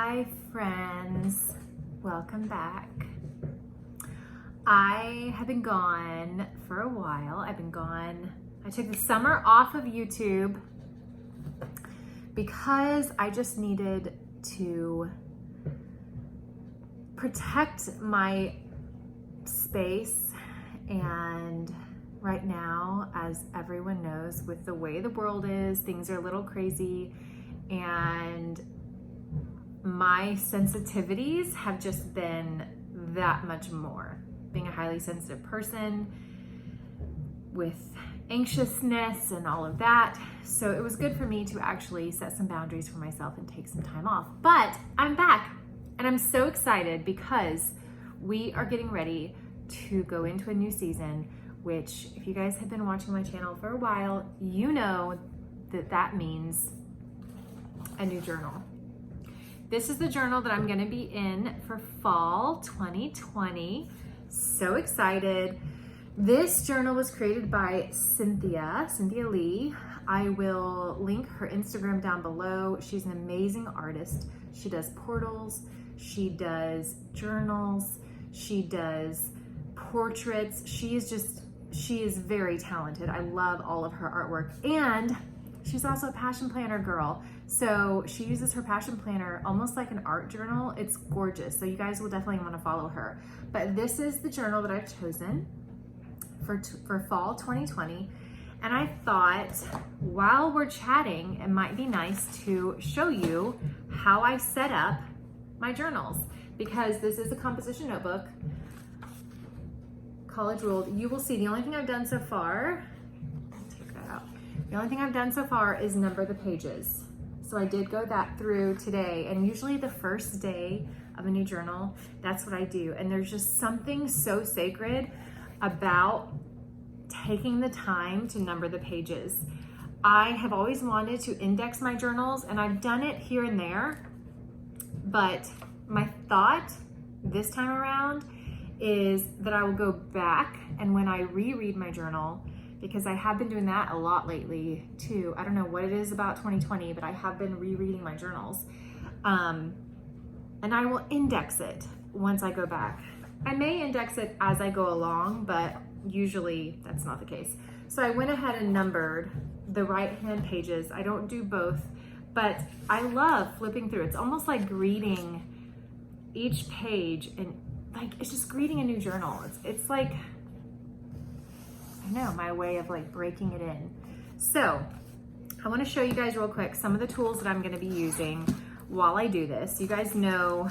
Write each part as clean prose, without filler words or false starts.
Hi friends, welcome back. I have been gone for a while. I took the summer off of YouTube because I just needed to protect my space. And right now, as everyone knows, with the way the world is, things are a little crazy, and my sensitivities have just been that much more. Being a highly sensitive person with anxiousness and all of that. So it was good for me to actually set some boundaries for myself and take some time off. But I'm back and I'm so excited because we are getting ready to go into a new season, which if you guys have been watching my channel for a while, you know that that means a new journal. This is the journal that I'm gonna be in for fall 2020. So excited. This journal was created by Cynthia Lee. I will link her Instagram down below. She's an amazing artist. She does portals, she does journals, she does portraits. She is very talented. I love all of her artwork. And she's also a passion planner girl. So she uses her passion planner almost like an art journal. It's gorgeous. So you guys will definitely want to follow her. But this is the journal that I've chosen for fall 2020. And I thought while we're chatting, it might be nice to show you how I set up my journals, because this is a composition notebook, college ruled. You will see the only thing I've done so far, take that out. The only thing I've done so far is number the pages. So I did go that through today, and usually the first day of a new journal, that's what I do. And there's just something so sacred about taking the time to number the pages. I have always wanted to index my journals, and I've done it here and there, but my thought this time around is that I will go back, and when I reread my journal, because I have been doing that a lot lately too. I don't know what it is about 2020, but I have been rereading my journals. And I will index it once I go back. I may index it as I go along, but usually that's not the case. So I went ahead and numbered the right-hand pages. I don't do both, but I love flipping through. It's almost like greeting each page, and like, it's just greeting a new journal. It's like, I know, my way of like breaking it in. So I want to show you guys real quick some of the tools that I'm going to be using while I do this. You guys know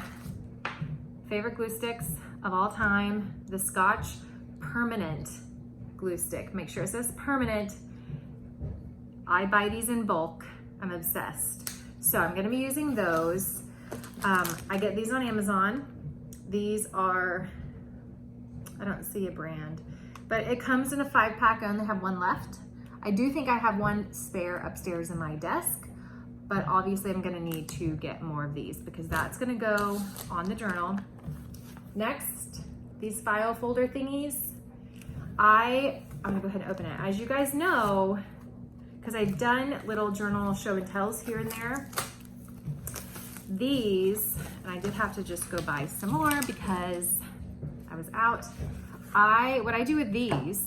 favorite glue sticks of all time, the Scotch permanent glue stick. Make sure it says permanent. I buy these in bulk. I'm obsessed. So I'm going to be using those. I get these on Amazon. These are, I don't see a brand, but it comes in a 5-pack. I only have one left. I do think I have one spare upstairs in my desk, but obviously I'm gonna need to get more of these because that's gonna go on the journal. Next, these file folder thingies. I'm gonna go ahead and open it. As you guys know, because I've done little journal show and tells here and there, these, and I did have to just go buy some more because I was out. What I do with these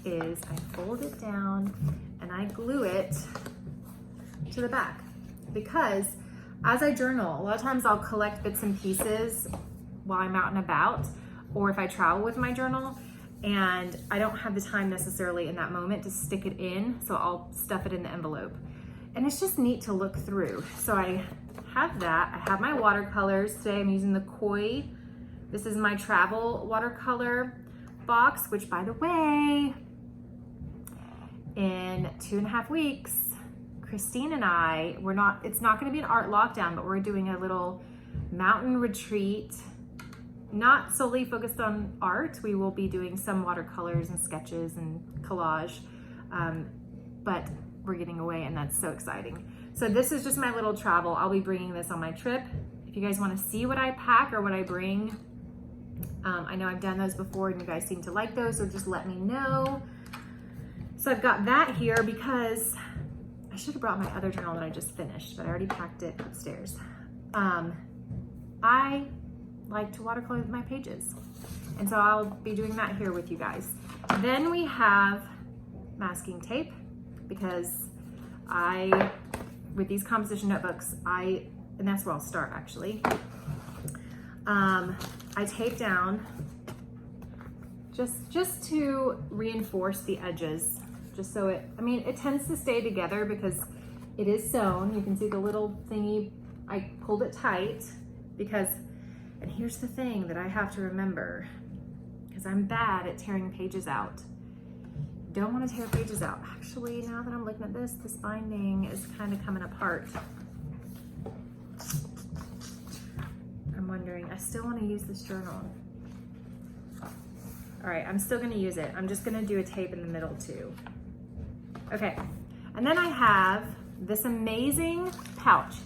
is I fold it down and I glue it to the back, because as I journal, a lot of times I'll collect bits and pieces while I'm out and about, or if I travel with my journal, and I don't have the time necessarily in that moment to stick it in, so I'll stuff it in the envelope. And it's just neat to look through. So I have that. I have my watercolors. Today I'm using the Koi. This is my travel watercolor box, which by the way, in 2.5 weeks, Christine and I, it's not gonna be an art lockdown, but we're doing a little mountain retreat, not solely focused on art. We will be doing some watercolors and sketches and collage, but we're getting away, and that's so exciting. So this is just my little travel. I'll be bringing this on my trip. If you guys wanna see what I pack or what I bring, I know I've done those before and you guys seem to like those, so just let me know. So I've got that here because I should have brought my other journal that I just finished, but I already packed it upstairs. I like to watercolor my pages. And so I'll be doing that here with you guys. Then we have masking tape, because with these composition notebooks, and that's where I'll start actually. I tape down just to reinforce the edges, just so it tends to stay together because it is sewn. You can see the little thingy, I pulled it tight and here's the thing that I have to remember, because I'm bad at tearing pages out. Don't want to tear pages out. Actually, now that I'm looking at this binding is kind of coming apart. I'm wondering, I still want to use this journal. All right, I'm still going to use it. I'm just going to do a tape in the middle too. Okay, and then I have this amazing pouch.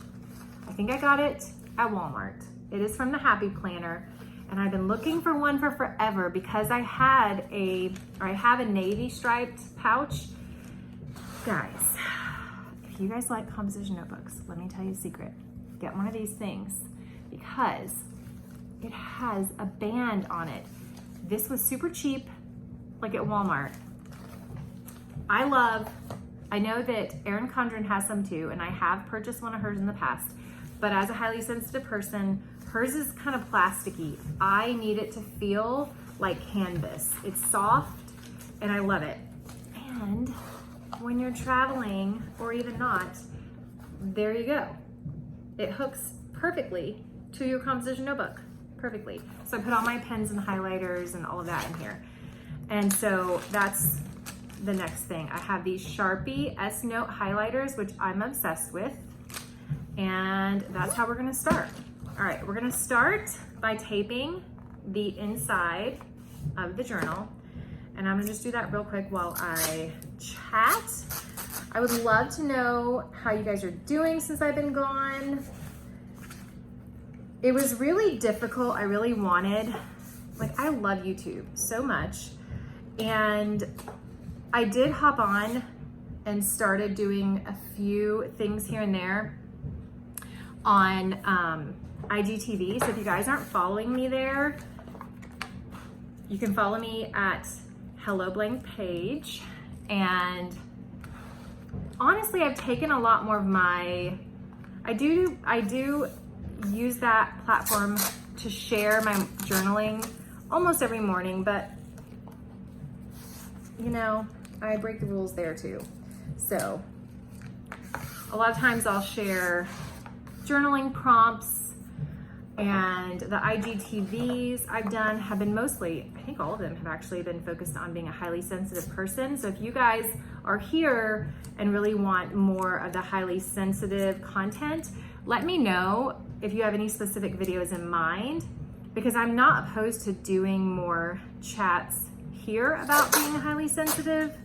I think I got it at Walmart. It is from the Happy Planner, and I've been looking for one for forever because I have a navy striped pouch. Guys, if you guys like composition notebooks, let me tell you a secret. Get one of these things because it has a band on it. This was super cheap, like at Walmart. I know that Erin Condren has some too, and I have purchased one of hers in the past, but as a highly sensitive person, hers is kind of plasticky. I need it to feel like canvas. It's soft and I love it. And when you're traveling or even not, there you go. It hooks perfectly to your composition notebook, perfectly. So I put all my pens and highlighters and all of that in here. And so that's the next thing. I have these Sharpie S-Note highlighters, which I'm obsessed with. And that's how we're gonna start. All right, we're gonna start by taping the inside of the journal. And I'm gonna just do that real quick while I chat. I would love to know how you guys are doing since I've been gone. It was really difficult. I really wanted, I love YouTube so much. And I did hop on and started doing a few things here and there on IGTV. So if you guys aren't following me there, you can follow me at Hello Blank Page. And honestly, I've taken a lot more of I do use that platform to share my journaling almost every morning, but I break the rules there too. So a lot of times I'll share journaling prompts, and the IGTVs I've done have been mostly, I think all of them have actually been focused on being a highly sensitive person. So if you guys are here and really want more of the highly sensitive content, let me know if you have any specific videos in mind, because I'm not opposed to doing more chats here about being highly sensitive,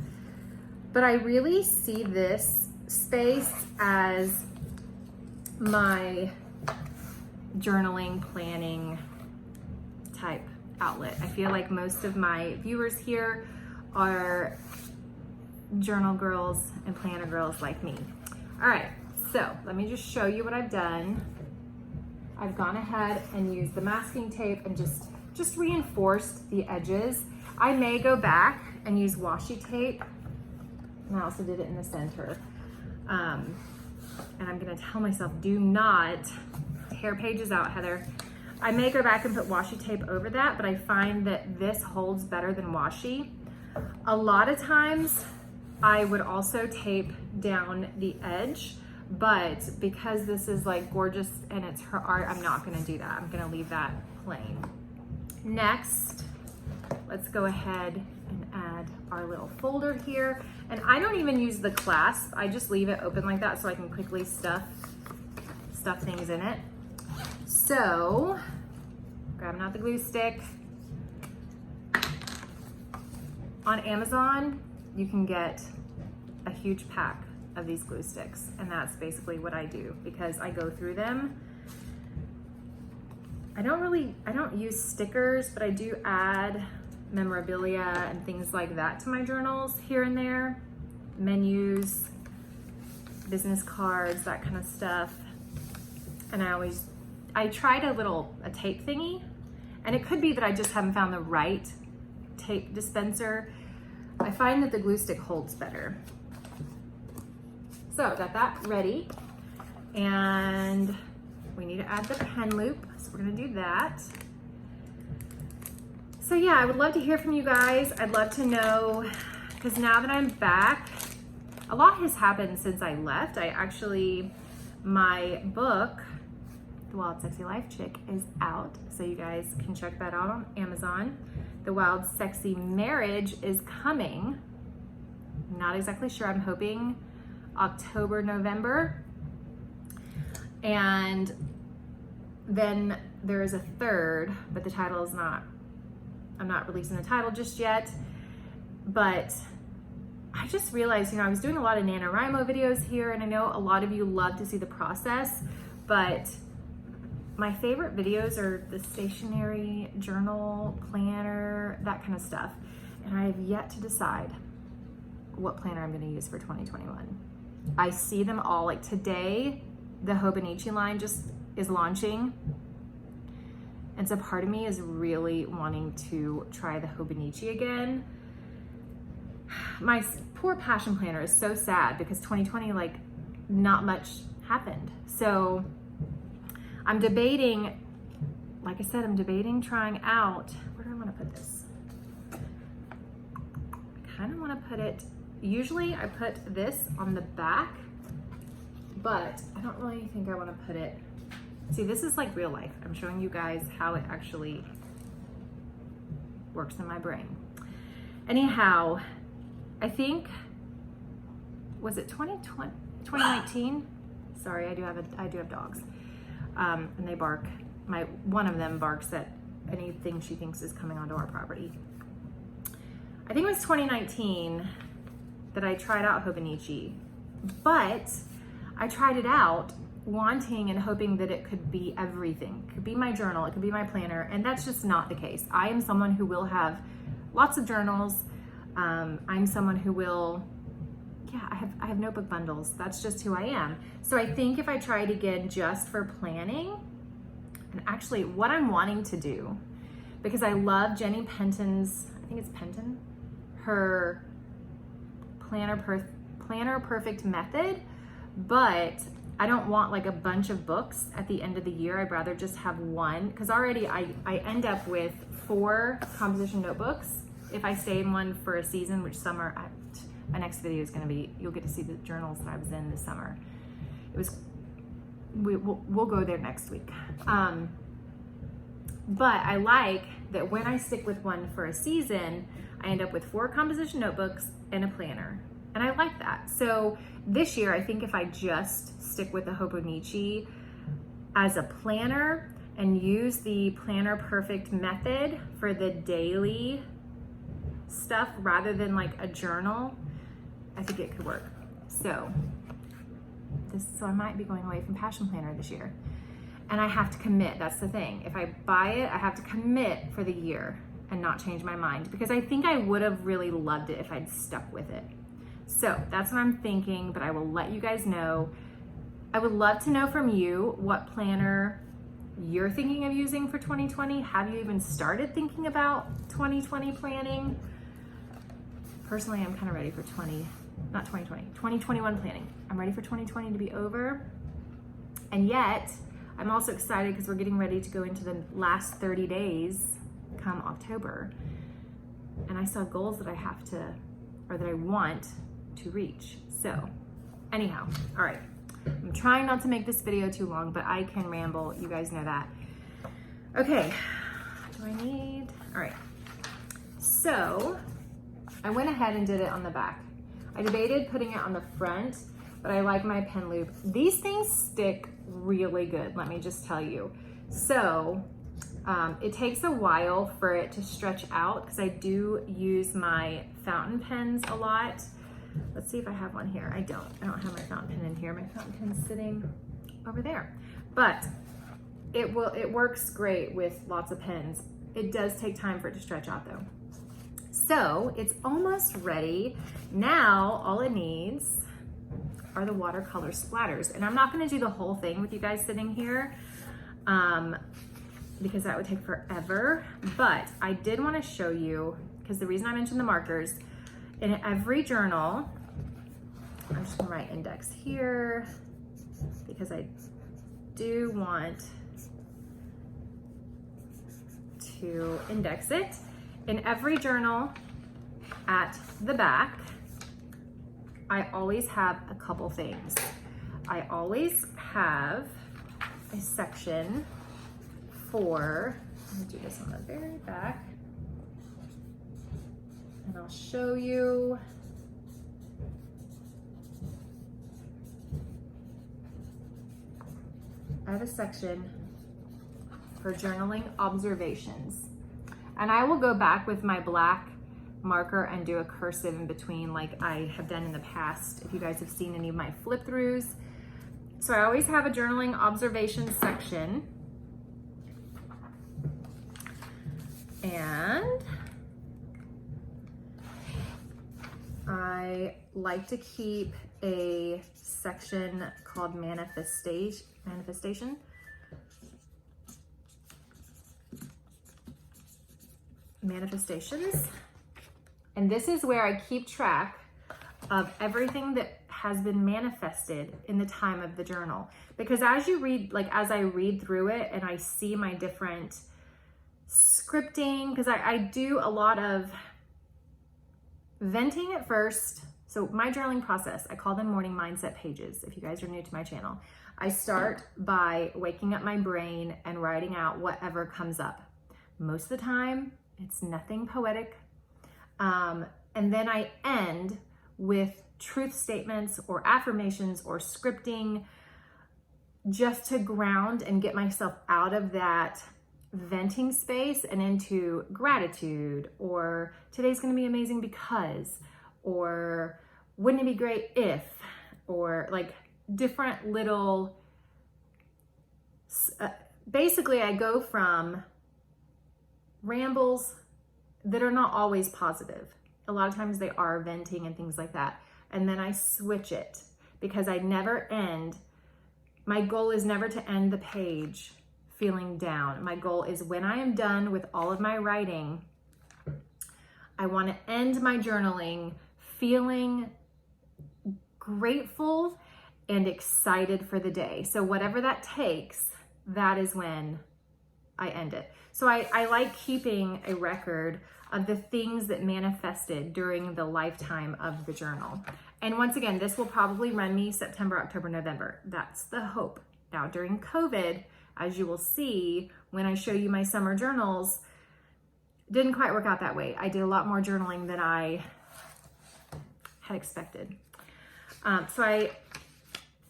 but I really see this space as my journaling, planning type outlet. I feel like most of my viewers here are journal girls and planner girls like me. All right, so let me just show you what I've done. I've gone ahead and used the masking tape and just reinforced the edges. I may go back and use washi tape, and I also did it in the center. And I'm gonna tell myself, do not tear pages out, Heather. I may go back and put washi tape over that, but I find that this holds better than washi. A lot of times I would also tape down the edge, but because this is gorgeous and it's her art, I'm not gonna do that. I'm gonna leave that plain. Next, let's go ahead and add our little folder here. And I don't even use the clasp. I just leave it open like that so I can quickly stuff things in it. So, grabbing out the glue stick. On Amazon, you can get a huge pack of these glue sticks, and that's basically what I do because I go through them. I don't use stickers, but I do add memorabilia and things like that to my journals here and there. Menus, business cards, that kind of stuff. And I always I tried a tape thingy, and it could be that I just haven't found the right tape dispenser. I find that the glue stick holds better. So got that ready, and we need to add the pen loop, so we're gonna do that. So yeah, I would love to hear from you guys. I'd love to know, because now that I'm back, a lot has happened since I left. My book, The Wild Sexy Life Chick, is out, so you guys can check that out on Amazon. The Wild Sexy Marriage is coming. Not exactly sure, I'm hoping October, November. And then there is a third, but the title is not, I'm not releasing the title just yet. But I just realized, I was doing a lot of NaNoWriMo videos here, and I know a lot of you love to see the process, but my favorite videos are the stationery, journal, planner, that kind of stuff. And I have yet to decide what planner I'm gonna use for 2021. I see them all, like today, the Hobonichi line just is launching. And so part of me is really wanting to try the Hobonichi again. My poor passion planner is so sad because 2020, like, not much happened. So I'm debating, like I said, I'm debating trying out, where do I want to put this? I kind of want to put it, usually I put this on the back, but I don't really think I want to put it, see, this is like real life. I'm showing you guys how it actually works in my brain. Anyhow, I think, was it 2019? Sorry, I do have dogs. And they bark. One of them barks at anything she thinks is coming onto our property. I think it was 2019 that I tried out Hobonichi, but I tried it out wanting and hoping that it could be everything. It could be my journal, it could be my planner, and that's just not the case. I am someone who will have lots of journals. I'm someone who will, I have notebook bundles. That's just who I am. So I think if I tried again just for planning, and actually what I'm wanting to do, because I love Jenny Penton's, I think it's Penton, her Planner Perfect method, but I don't want like a bunch of books at the end of the year. I'd rather just have one, because already I end up with 4 composition notebooks if I stay in one for a season, which summer, my next video is gonna be, you'll get to see the journals that I was in this summer. We'll go there next week. But I like that when I stick with one for a season, I end up with 4 composition notebooks and a planner. And I like that. So this year, I think if I just stick with the Hobonichi as a planner and use the Planner Perfect method for the daily stuff rather than like a journal, I think it could work. So I might be going away from Passion Planner this year. And I have to commit, that's the thing. If I buy it, I have to commit for the year and not change my mind, because I think I would have really loved it if I'd stuck with it. So that's what I'm thinking, but I will let you guys know. I would love to know from you what planner you're thinking of using for 2020. Have you even started thinking about 2020 planning? Personally, I'm kind of ready for 2021 planning. I'm ready for 2020 to be over. And yet, I'm also excited because we're getting ready to go into the last 30 days come October. And I saw goals that I have to, or that I want to reach. So anyhow, all right. I'm trying not to make this video too long, but I can ramble. You guys know that. Okay, do I need, all right. So I went ahead and did it on the back. I debated putting it on the front, but I like my pen loop. These things stick really good, let me just tell you. So it takes a while for it to stretch out because I do use my fountain pens a lot. Let's see if I have one here. I don't have my fountain pen in here. My fountain pen's sitting over there. But it works great with lots of pens. It does take time for it to stretch out though. So it's almost ready. Now all it needs are the watercolor splatters. And I'm not gonna do the whole thing with you guys sitting here. because that would take forever. But I did want to show you, because the reason I mentioned the markers, in every journal, I'm just gonna write index here because I do want to index it. In every journal at the back, I always have a couple things. I always have a section for, let me do this on the very back, and I'll show you. I have a section for journaling observations. And I will go back with my black marker and do a cursive in between like I have done in the past, if you guys have seen any of my flip throughs. So I always have a journaling observations section. And I like to keep a section called manifestations. And this is where I keep track of everything that has been manifested in the time of the journal. Because as you read, like as I read through it and I see my different scripting, because I do a lot of venting at first. So my journaling process, I call them morning mindset pages. If you guys are new to my channel, I start by waking up my brain and writing out whatever comes up. Most of the time, it's nothing poetic. And then I end with truth statements or affirmations or scripting just to ground and get myself out of that venting space and into gratitude, or today's going to be amazing because, or wouldn't it be great if, or like different little, basically I go from rambles that are not always positive. A lot of times they are venting and things like that. And then I switch it because I never end. My goal is never to end the page feeling down. My goal is when I am done with all of my writing, I want to end my journaling feeling grateful and excited for the day. So whatever that takes, that is when I end it. So I like keeping a record of the things that manifested during the lifetime of the journal. And once again, this will probably run me September, October, November. That's the hope. Now during COVID, as you will see, when I show you my summer journals, didn't quite work out that way. I did a lot more journaling than I had expected. So I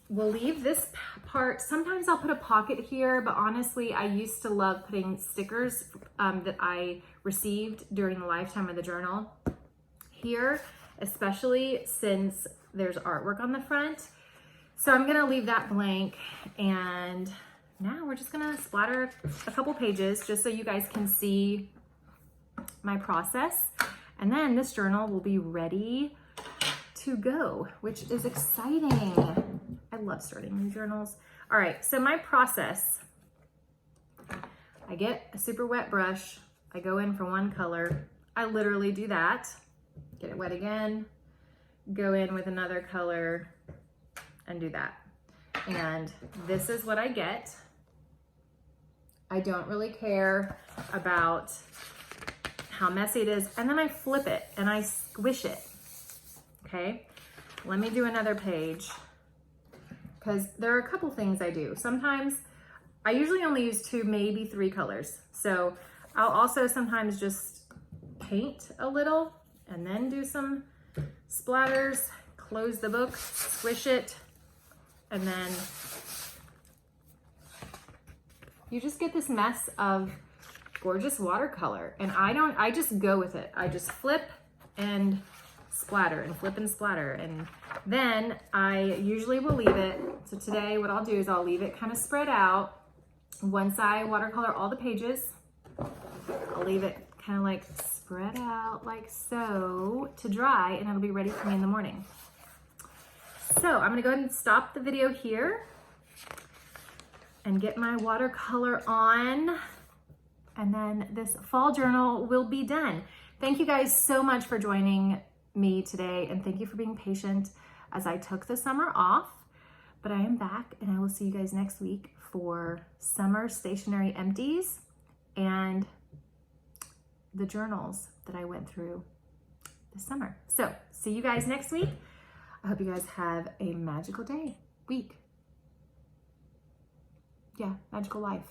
will leave this part. Sometimes I'll put a pocket here, but honestly, I used to love putting stickers that I received during the lifetime of the journal here, especially since there's artwork on the front. So I'm gonna leave that blank, and now we're just gonna splatter a couple pages just so you guys can see my process. And then this journal will be ready to go, which is exciting. I love starting new journals. All right, so my process, I get a super wet brush. I go in for one color. I literally do that. Get it wet again, go in with another color and do that. And this is what I get. I don't really care about how messy it is. And then I flip it and I squish it. Okay, let me do another page because there are a couple things I do. Sometimes I usually only use 2, maybe 3 colors. So I'll also sometimes just paint a little and then do some splatters, close the book, squish it, and then you just get this mess of gorgeous watercolor. And I just go with it. I just flip and splatter and flip and splatter. And then I usually will leave it. So today what I'll do is I'll leave it kind of spread out. Once I watercolor all the pages, I'll leave it kind of like spread out like so to dry, and it'll be ready for me in the morning. So I'm gonna go ahead and stop the video here. and get my watercolor on. And then this fall journal will be done. Thank you guys so much for joining me today. And thank you for being patient as I took the summer off. But I am back, and I will see you guys next week for summer stationery empties and the journals that I went through this summer. So see you guys next week. I hope you guys have a magical day, week. Yeah, magical life.